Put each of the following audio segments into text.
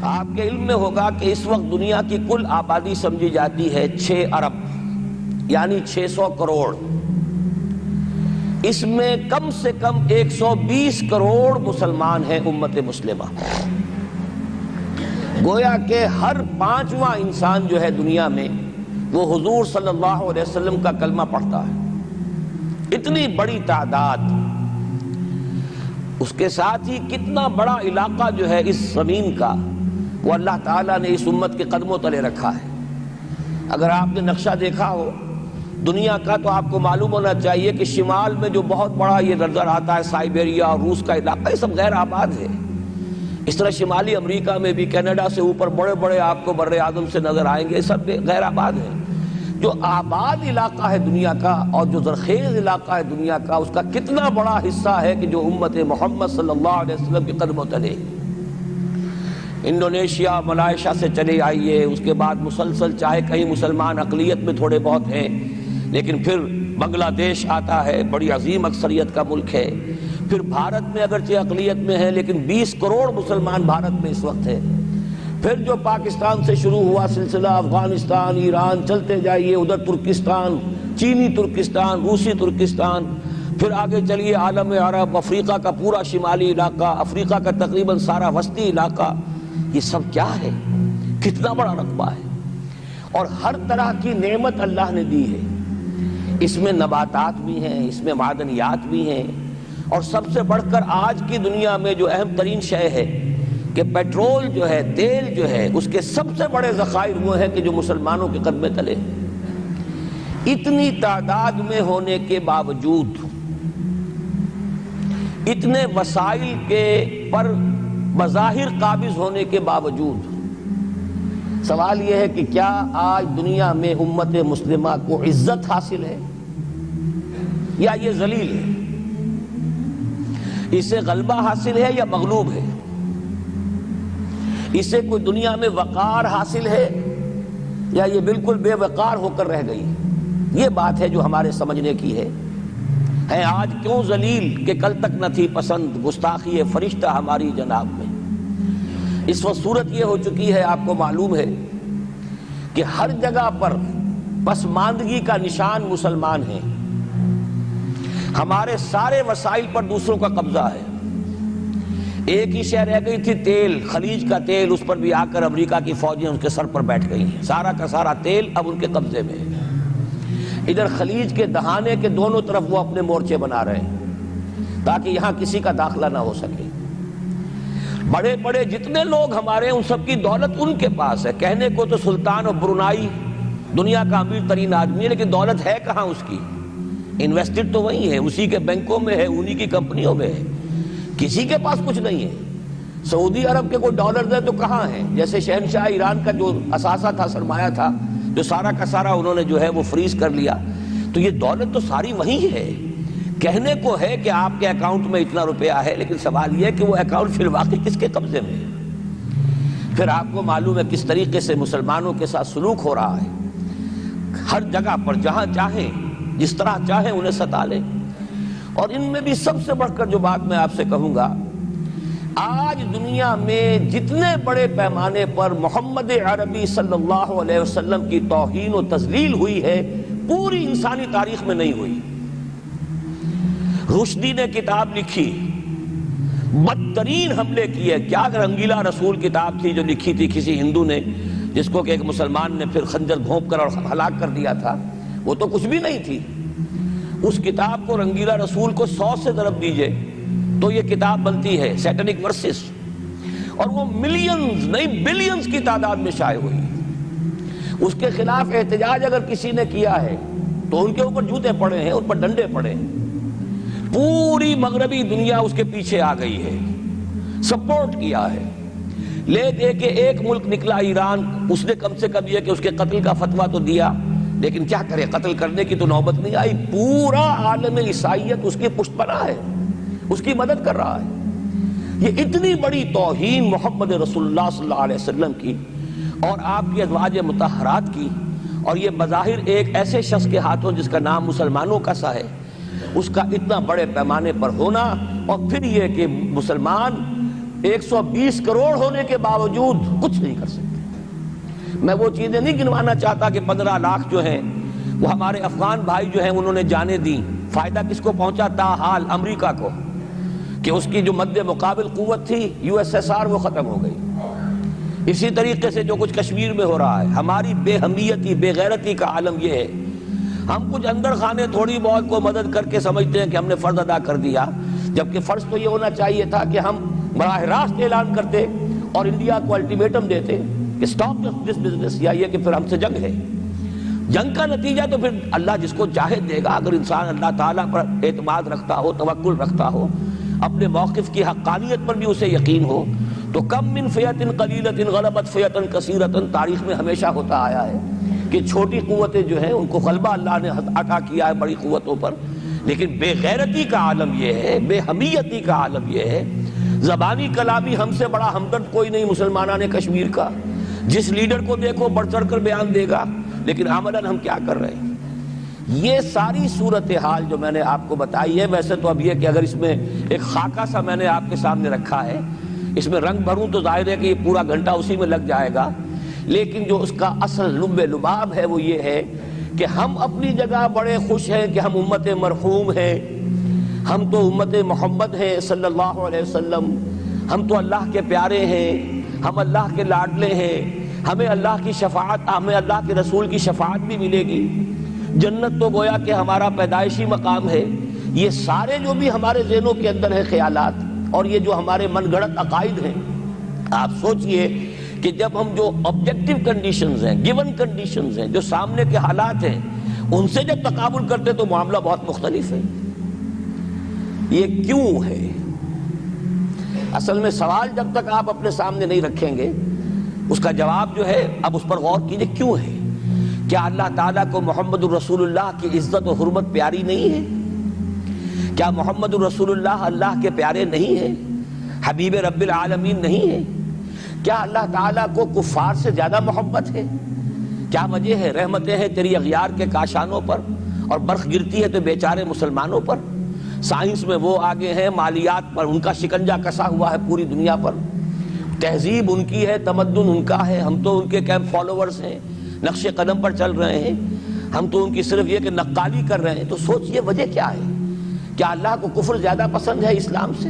آپ کے علم میں ہوگا کہ اس وقت دنیا کی کل آبادی سمجھی جاتی ہے 6 ارب یعنی 600 کروڑ. اس میں کم سے کم 120 کروڑ مسلمان ہیں امت مسلمہ. گویا کہ ہر 5واں انسان جو ہے دنیا میں وہ حضور صلی اللہ علیہ وسلم کا کلمہ پڑھتا ہے. اتنی بڑی تعداد. اس کے ساتھ ہی کتنا بڑا علاقہ جو ہے اس زمین کا وہ اللہ تعالیٰ نے اس امت کے قدموں تلے رکھا ہے. اگر آپ نے نقشہ دیکھا ہو دنیا کا تو آپ کو معلوم ہونا چاہیے کہ شمال میں جو بہت بڑا یہ نظر آتا ہے سائبیریا اور روس کا علاقہ، یہ سب غیر آباد ہے. اس طرح شمالی امریکہ میں بھی کینیڈا سے اوپر بڑے بڑے آپ کو بر اعظم سے نظر آئیں گے، یہ سب غیر آباد ہیں. جو آباد علاقہ ہے دنیا کا اور جو زرخیز علاقہ ہے دنیا کا، اس کا کتنا بڑا حصہ ہے کہ جو امت محمد صلی اللہ علیہ وسلم کے قدموں تلے. انڈونیشیا ملائیشیا سے چلے آئیے، اس کے بعد مسلسل چاہے کہیں مسلمان اقلیت میں تھوڑے بہت ہیں، لیکن پھر بنگلہ دیش آتا ہے، بڑی عظیم اکثریت کا ملک ہے. پھر بھارت میں اگرچہ اقلیت میں ہے لیکن 20 کروڑ مسلمان بھارت میں اس وقت ہے. پھر جو پاکستان سے شروع ہوا سلسلہ، افغانستان، ایران، چلتے جائیے ادھر ترکستان، چینی ترکستان، روسی ترکستان، پھر آگے چلیے عالم عرب، افریقہ کا پورا شمالی علاقہ، افریقہ کا تقریباً سارا وسطی علاقہ. یہ سب کیا ہے؟ کتنا بڑا رقبہ ہے. اور ہر طرح کی نعمت اللہ نے دی ہے. اس میں نباتات بھی ہیں، اس میں معدنیات بھی ہیں، اور سب سے بڑھ کر آج کی دنیا میں جو اہم ترین شے ہے کہ پیٹرول جو ہے، تیل جو ہے، اس کے سب سے بڑے ذخائر وہ ہیں کہ جو مسلمانوں کے قدمے تلے. اتنی تعداد میں ہونے کے باوجود، اتنے وسائل کے پر بظاہر قابض ہونے کے باوجود، سوال یہ ہے کہ کیا آج دنیا میں امت مسلمہ کو عزت حاصل ہے یا یہ ذلیل ہے؟ اسے غلبہ حاصل ہے یا مغلوب ہے؟ اسے کوئی دنیا میں وقار حاصل ہے یا یہ بالکل بے وقار ہو کر رہ گئی؟ یہ بات ہے جو ہمارے سمجھنے کی ہے. آج کیوں ذلیل کہ کل تک نہ تھی پسند، گستاخی فرشتہ ہماری جناب میں. اس وقت صورت یہ ہو چکی ہے، آپ کو معلوم ہے کہ ہر جگہ پر پسماندگی کا نشان مسلمان ہیں. ہمارے سارے وسائل پر دوسروں کا قبضہ ہے. ایک ہی شے رہ گئی تھی تیل، خلیج کا تیل، اس پر بھی آ کر امریکہ کی فوجیں ان کے سر پر بیٹھ گئی ہیں. سارا کا سارا تیل اب ان کے قبضے میں ہے. ادھر خلیج کے دہانے کے دونوں طرف وہ اپنے مورچے بنا رہے ہیں تاکہ یہاں کسی کا داخلہ نہ ہو سکے. بڑے بڑے جتنے لوگ ہمارے ان سب کی دولت ان کے پاس ہے. کہنے کو تو سلطان اور برونائی دنیا کا امیر ترین آدمی ہے، لیکن دولت ہے کہاں اس کی؟ انویسٹڈ تو وہی ہے، اسی کے بینکوں میں ہے، انہی کی کمپنیوں میں ہے. کسی کے پاس کچھ نہیں ہے. سعودی عرب کے کوئی ڈالر ہے تو کہاں ہے؟ جیسے شہنشاہ ایران کا جو اثاثہ تھا، سرمایہ تھا، جو سارا کا سارا انہوں نے جو ہے وہ فریز کر لیا. تو یہ دولت تو ساری وہی ہے. کہنے کو ہے کہ آپ کے اکاؤنٹ میں اتنا روپیہ ہے، لیکن سوال یہ ہے کہ وہ اکاؤنٹ فی الواقع کس کے قبضے میں ہے؟ پھر آپ کو معلوم ہے کس طریقے سے مسلمانوں کے ساتھ سلوک ہو رہا ہے. ہر جگہ پر جہاں چاہیں، جس طرح چاہیں انہیں ستا لیں. اور ان میں بھی سب سے بڑھ کر جو بات میں آپ سے کہوں گا، آج دنیا میں جتنے بڑے پیمانے پر محمد عربی صلی اللہ علیہ وسلم کی توہین و تذلیل ہوئی ہے، پوری انسانی تاریخ میں نہیں ہوئی. رشدی نے کتاب لکھی، بدترین حملے کیے. کیا رنگیلا رسول کتاب تھی جو لکھی تھی کسی ہندو نے، جس کو کہ ایک مسلمان نے پھر خنجر گھونپ کر اور ہلاک کر دیا تھا. وہ تو کچھ بھی نہیں تھی. اس کتاب کو رنگیلا رسول کو 100 سے ضرب دیجئے تو یہ کتاب بنتی ہے سیٹنک ورسز، اور وہ ملینز نہیں بلینز کی تعداد میں شائع ہوئی. اس کے خلاف احتجاج اگر کسی نے کیا ہے تو ان کے اوپر جوتے پڑے ہیں، ان پر ڈنڈے پڑے ہیں. پوری مغربی دنیا اس کے پیچھے آ گئی ہے، سپورٹ کیا ہے. لے دے کے ایک ملک نکلا ایران، اس نے کم سے کم یہ کہ اس کے قتل کا فتویٰ تو دیا، لیکن کیا کرے، قتل کرنے کی تو نوبت نہیں آئی. پورا عالم عیسائیت اس کی پشت پناہ ہے، اس کی مدد کر رہا ہے. یہ اتنی بڑی توہین محمد رسول اللہ صلی اللہ علیہ وسلم کی اور آپ کی ازواج مطہرات کی، اور یہ بظاہر ایک ایسے شخص کے ہاتھوں جس کا نام مسلمانوں کا سا ہے، اس کا اتنا بڑے پیمانے پر ہونا. اور پھر یہ کہ مسلمان 120 کروڑ ہونے کے باوجود کچھ نہیں کر سکتے۔ میں وہ چیزیں نہیں گنوانا چاہتا کہ 15 لاکھ جو ہیں وہ ہمارے افغان بھائی جو ہیں انہوں نے جانیں دی، فائدہ کس کو پہنچا؟ تاحال امریکہ کو، کہ اس کی جو مد مقابل قوت تھی USSR وہ ختم ہو گئی۔ اسی طریقے سے جو کچھ کشمیر میں ہو رہا ہے، ہماری بے ہمیتی بے غیرتی کا عالم یہ ہے، ہم کچھ اندر خانے تھوڑی بہت کو مدد کر کے سمجھتے ہیں کہ ہم نے فرض ادا کر دیا، جبکہ فرض تو یہ ہونا چاہیے تھا کہ ہم براہ راست اعلان کرتے اور انڈیا کو الٹیمیٹم دیتے کہ سٹاپ دس بزنس، یا یہ کہ پھر ہم سے جنگ ہے۔ جنگ کا نتیجہ تو پھر اللہ جس کو چاہے دے گا۔ اگر انسان اللہ تعالیٰ پر اعتماد رکھتا ہو، توکل رکھتا ہو، اپنے موقف کی حقانیت پر بھی اسے یقین ہو، تو کم من فیۃ قلیلۃ غلبت فیۃ کثیرۃ، تاریخ میں ہمیشہ ہوتا آیا ہے کہ چھوٹی قوتیں جو ہیں ان کو غلبہ اللہ نے عطا کیا ہے بڑی قوتوں پر۔ لیکن بے غیرتی کا عالم یہ ہے، بے حمیتی کا عالم یہ ہے، زبانی کلامی ہم سے بڑا ہمدرد کوئی نہیں مسلمانان کشمیر کا، جس لیڈر کو دیکھو بڑھ چڑھ کر بیان دے گا، لیکن عملاً ہم کیا کر رہے ہیں؟ یہ ساری صورتحال جو میں نے آپ کو بتائی ہے، ویسے تو اب یہ کہ اگر اس میں ایک خاکہ سا میں نے آپ کے سامنے رکھا ہے، اس میں رنگ بھروں تو ظاہر ہے کہ یہ پورا گھنٹہ اسی میں لگ جائے گا، لیکن جو اس کا اصل لب لباب ہے وہ یہ ہے کہ ہم اپنی جگہ بڑے خوش ہیں کہ ہم امت مرحوم ہیں، ہم تو امت محمد ہیں صلی اللہ علیہ وسلم، ہم تو اللہ کے پیارے ہیں، ہم اللہ کے لاڈلے ہیں، ہمیں اللہ کی شفاعت، ہمیں اللہ کے رسول کی شفاعت بھی ملے گی، جنت تو گویا کہ ہمارا پیدائشی مقام ہے۔ یہ سارے جو بھی ہمارے ذہنوں کے اندر ہیں خیالات، اور یہ جو ہمارے من گھڑت عقائد ہیں، آپ سوچئے کہ جب ہم جو آبجیکٹیو کنڈیشنز ہیں، گیون کنڈیشنز ہیں، جو سامنے کے حالات ہیں، ان سے جب تقابل کرتے تو معاملہ بہت مختلف ہے۔ یہ کیوں ہے؟ اصل میں سوال جب تک آپ اپنے سامنے نہیں رکھیں گے، اس کا جواب جو ہے اب اس پر غور کیجئے، کیوں ہے؟ کیا اللہ تعالیٰ کو محمد الرسول اللہ کی عزت و حرمت پیاری نہیں ہے؟ کیا محمد الرسول اللہ اللہ کے پیارے نہیں ہیں؟ حبیب رب العالمین نہیں ہے؟ کیا اللہ تعالیٰ کو کفار سے زیادہ محبت ہے؟ کیا وجہ ہے؟ رحمتیں ہیں تیری اغیار کے کاشانوں پر، اور برف گرتی ہے تو بیچارے مسلمانوں پر۔ سائنس میں وہ آگے ہیں، مالیات پر ان کا شکنجہ کسا ہوا ہے پوری دنیا پر، تہذیب ان کی ہے، تمدن ان کا ہے، ہم تو ان کے کیمپ فالوورز ہیں، نقش قدم پر چل رہے ہیں، ہم تو ان کی صرف یہ کہ نقالی کر رہے ہیں۔ تو سوچئے وجہ کیا ہے؟ کیا اللہ کو کفر زیادہ پسند ہے اسلام سے؟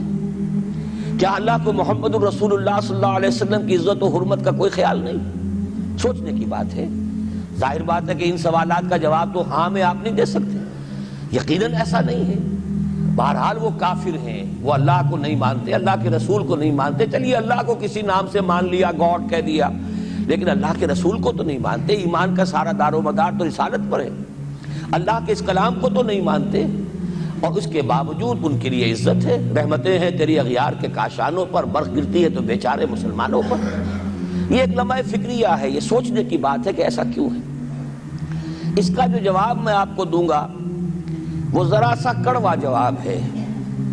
کیا اللہ کو محمد الرسول اللہ صلی اللہ علیہ وسلم کی عزت و حرمت کا کوئی خیال نہیں؟ سوچنے کی بات ہے۔ ظاہر بات ہے کہ ان سوالات کا جواب تو ہاں میں آپ نہیں دے سکتے، یقیناً ایسا نہیں ہے۔ بہرحال وہ کافر ہیں، وہ اللہ کو نہیں مانتے، اللہ کے رسول کو نہیں مانتے، چلیے اللہ کو کسی نام سے مان لیا، گاڈ کہہ دیا، لیکن اللہ کے رسول کو تو نہیں مانتے۔ ایمان کا سارا دار و مدار تو رسالت پر ہے، اللہ کے اس کلام کو تو نہیں مانتے، اور اس کے باوجود ان کے لیے عزت ہے۔ رحمتیں ہیں تیری اغیار کے کاشانوں پر، برف گرتی ہے تو بیچارے مسلمانوں پر۔ یہ ایک لمحہ فکریہ ہے، یہ سوچنے کی بات ہے کہ ایسا کیوں ہے۔ اس کا جو جواب میں آپ کو دوں گا وہ ذرا سا کڑوا جواب ہے،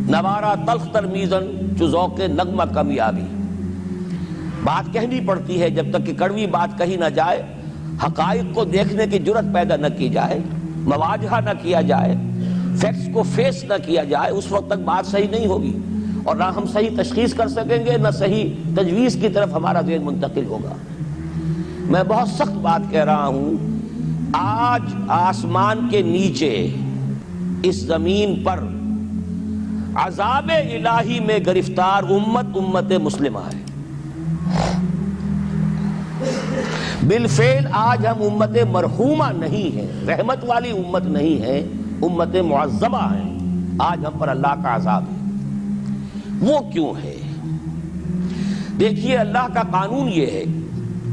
نوارا تلخ ترمیزن چو ذوق نغمہ کمیابی۔ بات کہنی پڑتی ہے، جب تک کہ کڑوی بات کہی نہ جائے، حقائق کو دیکھنے کی جرت پیدا نہ کی جائے، مواجہہ نہ کیا جائے، فیکٹس کو فیس نہ کیا جائے، اس وقت تک بات صحیح نہیں ہوگی، اور نہ ہم صحیح تشخیص کر سکیں گے، نہ صحیح تجویز کی طرف ہمارا ذہن منتقل ہوگا۔ میں بہت سخت بات کہہ رہا ہوں، آج آسمان کے نیچے اس زمین پر عذاب الہی میں گرفتار امت مسلمہ ہے۔ بالفعل آج ہم امت مرحومہ نہیں ہیں، رحمت والی امت نہیں ہے، امت معذبہ ہیں۔ آج ہم پر اللہ کا عذاب ہے۔ وہ کیوں ہے؟ دیکھیے اللہ کا قانون یہ ہے،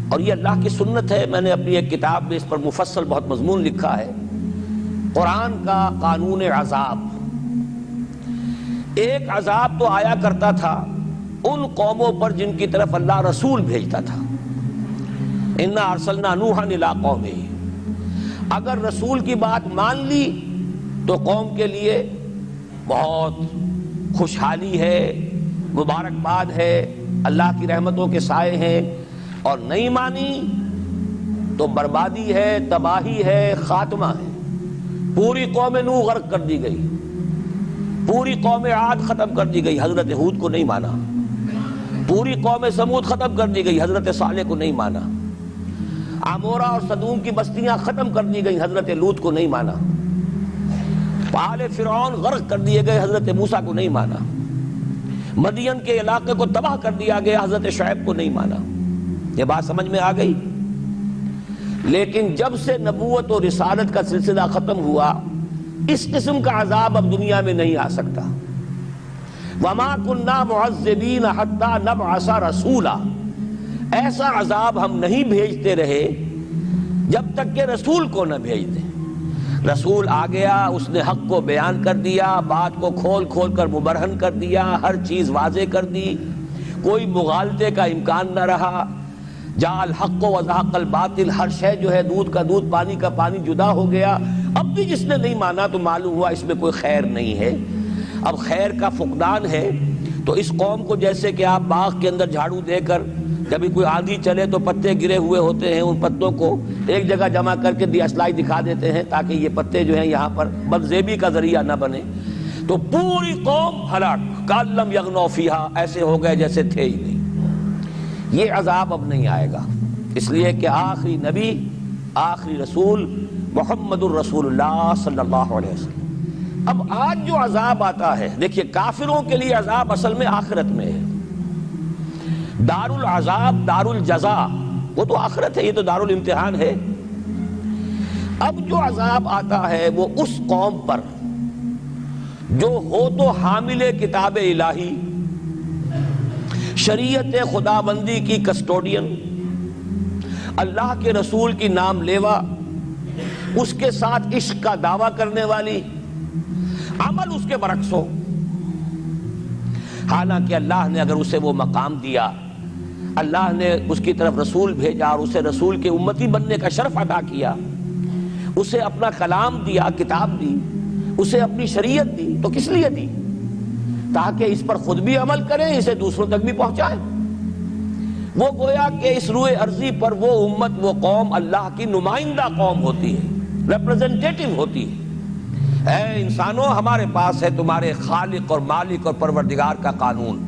اور یہ اللہ کی سنت ہے، میں نے اپنی ایک کتاب میں اس پر مفصل بہت مضمون لکھا ہے، قرآن کا قانون عذاب۔ ایک عذاب تو آیا کرتا تھا ان قوموں پر جن کی طرف اللہ رسول بھیجتا تھا، اِنَّا أَرْسَلْنَا نُوحًا إِلَىٰ قَوْمِهِ۔ اگر رسول کی بات مان لی تو قوم کے لیے بہت خوشحالی ہے، مبارکباد ہے، اللہ کی رحمتوں کے سائے ہیں، اور نہیں مانی تو بربادی ہے، تباہی ہے، خاتمہ ہے۔ پوری قوم نوح غرق کر دی گئی، پوری قوم عاد ختم کر دی گئی، حضرت ہود کو نہیں مانا۔ پوری قوم سمود ختم کر دی گئی، حضرت صالح کو نہیں مانا۔ عمورہ اور صدوم کی بستیاں ختم کر دی گئی، حضرت لوط کو نہیں مانا۔ آل فرعون غرق کر دیے گئے، حضرت موسیٰ کو نہیں مانا۔ مدین کے علاقے کو تباہ کر دیا گیا، حضرت شعیب کو نہیں مانا۔ یہ بات سمجھ میں آ گئی؟ لیکن جب سے نبوت اور رسالت کا سلسلہ ختم ہوا، اس قسم کا عذاب اب دنیا میں نہیں آ سکتا۔ وَمَا كُنَّا مُعَذِّبِينَ حَتَّى نَبْعَثَ رَسُولًا، ایسا عذاب ہم نہیں بھیجتے رہے جب تک کہ رسول کو نہ بھیج دیں۔ رسول آ گیا، اس نے حق کو بیان کر دیا، بات کو کھول کھول کر مبرہن کر دیا، ہر چیز واضح کر دی، کوئی مغالطے کا امکان نہ رہا۔ جاء الحق وزهق الباطل، ہر شے جو ہے دودھ کا دودھ پانی کا پانی جدا ہو گیا۔ اب بھی جس نے نہیں مانا تو معلوم ہوا اس میں کوئی خیر نہیں ہے، اب خیر کا فقدان ہے۔ تو اس قوم کو جیسے کہ آپ باغ کے اندر جھاڑو دے کر جب بھی کوئی آندھی چلے تو پتے گرے ہوئے ہوتے ہیں، ان پتوں کو ایک جگہ جمع کر کے دیاسلائی دکھا دیتے ہیں تاکہ یہ پتے جو ہیں یہاں پر بدزیبی کا ذریعہ نہ بنے، تو پوری قوم ہلاک، کأن لم یغنوا فیہا، ایسے ہو گئے جیسے تھے ہی نہیں۔ یہ عذاب اب نہیں آئے گا، اس لیے کہ آخری نبی، آخری رسول محمد الرسول اللہ صلی اللہ علیہ وسلم۔ اب آج جو عذاب آتا ہے، دیکھیے کافروں کے لیے عذاب اصل میں آخرت میں ہے۔ دار العذاب، دار الجزا، وہ تو آخرت ہے، یہ تو دار الامتحان ہے۔ اب جو عذاب آتا ہے وہ اس قوم پر جو ہو تو حامل کتاب الہی، شریعت خدا بندی کی کسٹوڈین، اللہ کے رسول کی نام لیوا، اس کے ساتھ عشق کا دعویٰ کرنے والی، عمل اس کے برعکس ہو۔ حالانکہ اللہ نے اگر اسے وہ مقام دیا، اللہ نے اس کی طرف رسول بھیجا اور اسے رسول کے امتی بننے کا شرف عطا کیا، اسے اپنا کلام دیا، کتاب دی، اسے اپنی شریعت دی، تو کس لیے دی؟ تاکہ اس پر خود بھی عمل کریں، اسے دوسروں تک بھی پہنچائیں۔ وہ گویا کہ اس روئے ارضی پر وہ امت، وہ قوم اللہ کی نمائندہ قوم ہوتی ہے، ریپرزنٹیٹو ہوتی ہے۔ اے انسانوں، ہمارے پاس ہے تمہارے خالق اور مالک اور پروردگار کا قانون،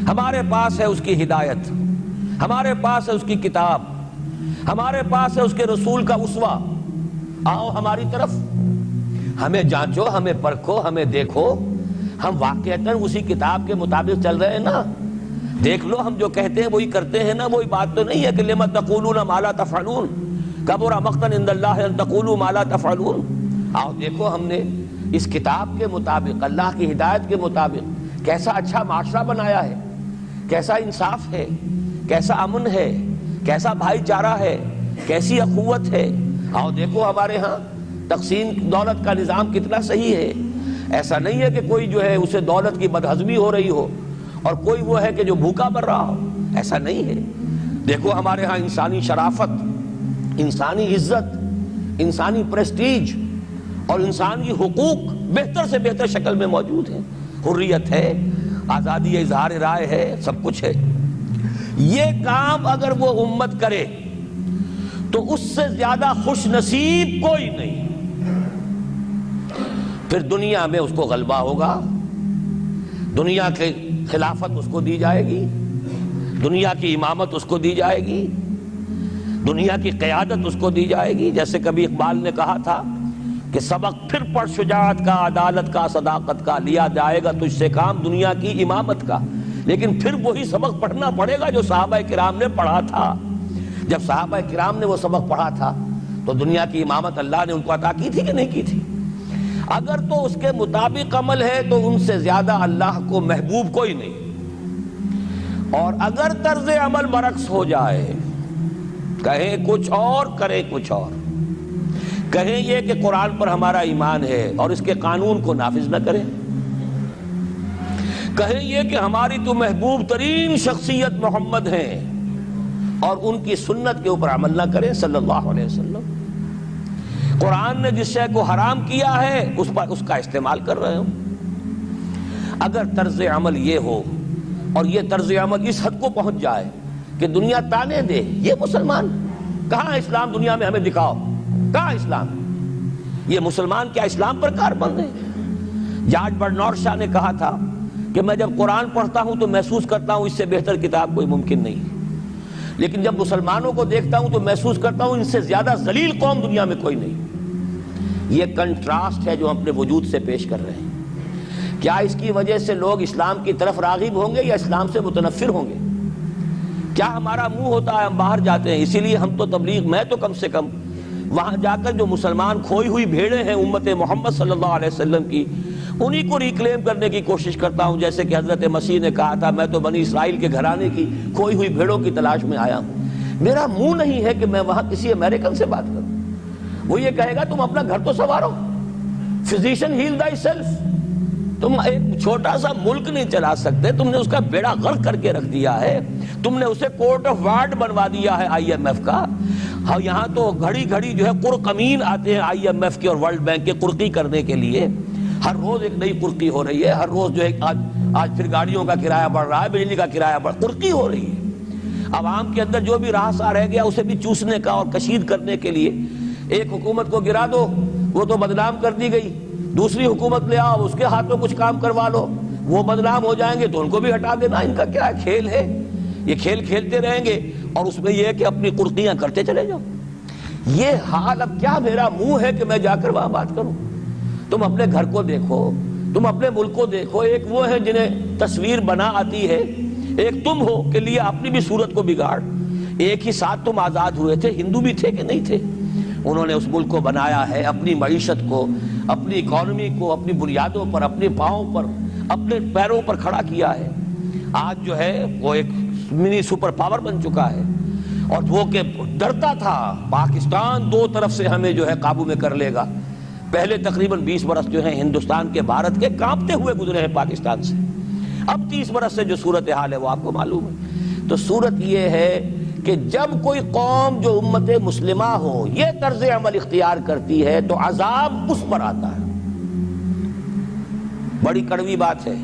ہمارے پاس ہے اس کی ہدایت، ہمارے پاس ہے اس کی کتاب، ہمارے پاس ہے اس کے رسول کا اسوہ۔ آؤ ہماری طرف، ہمیں جانچو، ہمیں پرکھو، ہمیں دیکھو، ہم واقعتاً اسی کتاب کے مطابق چل رہے ہیں نا؟ دیکھ لو، ہم جو کہتے ہیں وہی کرتے ہیں نا؟ وہی بات تو نہیں ہے کہ لِمَ تَقُولُونَ مَا لَا تَفْعَلُونَ كَبُرَ مَقْتًا عِندَ اللَّهِ أَن تَقُولُوا مَا لَا تَفْعَلُونَ۔ آؤ دیکھو، ہم نے اس کتاب کے مطابق، اللہ کی ہدایت کے مطابق کیسا اچھا معاشرہ بنایا ہے، کیسا انصاف ہے، کیسا امن ہے، کیسا بھائی چارہ ہے، کیسی اخوت ہے۔ آؤ دیکھو ہمارے ہاں تقسیم دولت کا نظام کتنا صحیح ہے۔ ایسا نہیں ہے کہ کوئی جو ہے اسے دولت کی بدہضمی ہو رہی ہو اور کوئی وہ ہے کہ جو بھوکا مر رہا ہو، ایسا نہیں ہے۔ دیکھو ہمارے ہاں انسانی شرافت، انسانی عزت، انسانی پریسٹیج اور انسانی حقوق بہتر سے بہتر شکل میں موجود ہیں، حریت ہے، آزادی اظہار رائے ہے، سب کچھ ہے۔ یہ کام اگر وہ امت کرے تو اس سے زیادہ خوش نصیب کوئی نہیں۔ پھر دنیا میں اس کو غلبہ ہوگا، دنیا کی خلافت اس کو دی جائے گی، دنیا کی امامت اس کو دی جائے گی، دنیا کی قیادت اس کو دی جائے گی۔ جیسے کبھی اقبال نے کہا تھا کہ سبق پھر پڑھ شجاعت کا، عدالت کا، صداقت کا، لیا جائے گا تجھ سے کام دنیا کی امامت کا۔ لیکن پھر وہی سبق پڑھنا پڑے گا جو صحابہ کرام نے پڑھا تھا۔ جب صحابہ کرام نے وہ سبق پڑھا تھا تو دنیا کی امامت اللہ نے ان کو عطا کی تھی کہ نہیں کی تھی؟ اگر تو اس کے مطابق عمل ہے تو ان سے زیادہ اللہ کو محبوب کوئی نہیں، اور اگر طرز عمل برعکس ہو جائے، کہیں کچھ اور کریں کچھ اور، کہیں یہ کہ قرآن پر ہمارا ایمان ہے اور اس کے قانون کو نافذ نہ کریں، کہیں یہ کہ ہماری تو محبوب ترین شخصیت محمد ہیں اور ان کی سنت کے اوپر عمل نہ کریں صلی اللہ علیہ وسلم، قرآن نے جس شے کو حرام کیا ہے اس پر اس کا استعمال کر رہے ہوں۔ اگر طرز عمل یہ ہو اور یہ طرز عمل اس حد کو پہنچ جائے کہ دنیا تانے دے یہ مسلمان، کہاں اسلام دنیا میں، ہمیں دکھاؤ کہاں اسلام، یہ مسلمان کیا اسلام پر کار بند ہے؟ جارج برنارڈ شاہ نے کہا تھا کہ میں جب قرآن پڑھتا ہوں تو محسوس کرتا ہوں اس سے بہتر کتاب کوئی ممکن نہیں، لیکن جب مسلمانوں کو دیکھتا ہوں تو محسوس کرتا ہوں ان سے زیادہ ذلیل قوم دنیا میں کوئی نہیں۔ یہ کنٹراسٹ ہے جو ہم اپنے وجود سے پیش کر رہے ہیں۔ کیا اس کی وجہ سے لوگ اسلام کی طرف راغب ہوں گے یا اسلام سے متنفر ہوں گے؟ کیا ہمارا منہ ہوتا ہے ہم باہر جاتے ہیں؟ اسی لیے ہم تو تبلیغ، میں تو کم سے کم وہاں جا کر جو مسلمان کھوئی ہوئی بھیڑیں ہیں امت محمد صلی اللہ علیہ وسلم کی، انہی کو ریکلیم کرنے کی کوشش کرتا ہوں، جیسے کہ حضرت مسیح نے کہا تھا میں تو بنی اسرائیل کے گھرانے کی کھوئی ہوئی بھیڑوں کی تلاش میں آیا ہوں۔ میرا منہ نہیں ہے کہ میں وہاں کسی امریکن سے بات کروں، وہ یہ کہے گا تم اپنا گھر تو سنوارو، فزیشین ہیل تھائی سیلف۔ تم ایک چھوٹا سا ملک نہیں چلا سکتے، تم نے اس کا بیڑا غرق کر کے رکھ دیا ہے، تم نے اسے کورٹ آف وارڈ بنوا دیا ہے آئی ایم ایف کا۔ ہاں یہاں تو گھڑی گھڑی جو ہے قرقمین آتے ہیں آئی ایم ایف کے اور ورلڈ بینک کے قرقی کرنے کے لیے، ہر روز ایک نئی قرقی ہو رہی ہے، ہر روز جو ہے آج پھر گاڑیوں کا کرایہ بڑھ رہا ہے، بجلی کا کرایہ بڑھ، قرقی ہو رہی ہے۔ عوام کے اندر جو بھی راہسا رہ گیا اسے بھی چوسنے کا اور کشید کرنے کے لیے ایک حکومت کو گرا دو، وہ تو بدنام کر دی گئی، دوسری حکومت لے آؤ، اس کے ہاتھوں کچھ کام کروا لو، وہ بدنام ہو جائیں گے تو ان کو بھی ہٹا دینا۔ ان کا کیا کھیل ہے؟ یہ کھیل کھیلتے رہیں گے اور اس میں یہ ہے کہ اپنی قرقیاں کرتے چلے جاؤ۔ یہ حال اب کیا میرا منہ ہے کہ میں جا کر وہاں بات کروں؟ تم اپنے گھر کو دیکھو، تم اپنے ملک کو دیکھو، ایک وہ ہے جنہیں تصویر بنا آتی ہے، ایک تم ہو کہ لیے اپنی بھی صورت کو بگاڑ۔ ایک ہی ساتھ تم آزاد ہوئے تھے، ہندو بھی تھے کہ نہیں تھے؟ انہوں نے اس ملک کو بنایا ہے، اپنی معیشت کو، اپنی اکانومی کو اپنی بنیادوں پر، اپنے پاؤں پر، اپنے پیروں پر کھڑا کیا ہے۔ آج جو ہے وہ ایک منی سپر پاور بن چکا ہے، اور وہ کہ ڈرتا تھا پاکستان دو طرف سے ہمیں جو ہے قابو میں کر لے گا۔ پہلے تقریباً 20 برس جو ہیں ہندوستان کے، بھارت کے کانپتے ہوئے گزرے ہیں پاکستان سے، اب 30 برس سے جو صورتحال ہے وہ آپ کو معلوم ہے۔ تو صورت یہ ہے کہ جب کوئی قوم جو امت مسلمہ ہو یہ طرز عمل اختیار کرتی ہے تو عذاب اس پر آتا ہے۔ بڑی کڑوی بات ہے،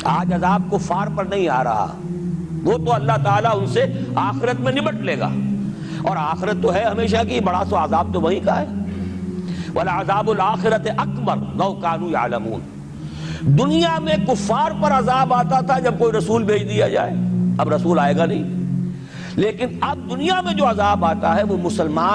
آج عذاب کفار پر نہیں آ رہا، وہ تو اللہ تعالیٰ ان سے آخرت میں نمٹ لے گا، اور آخرت تو ہے ہمیشہ کی، بڑا سو عذاب تو وہی کا ہے۔ وَالْعَذَابُ الْآخِرَةِ أَكْبَرُ لَوْ كَانُوا يَعْلَمُونَ۔ دنیا میں کفار پر عذاب آتا تھا جب کوئی رسول بھیج دیا جائے، اب رسول آئے گا نہیں، لیکن اب دنیا میں جو عذاب آتا ہے وہ مسلمان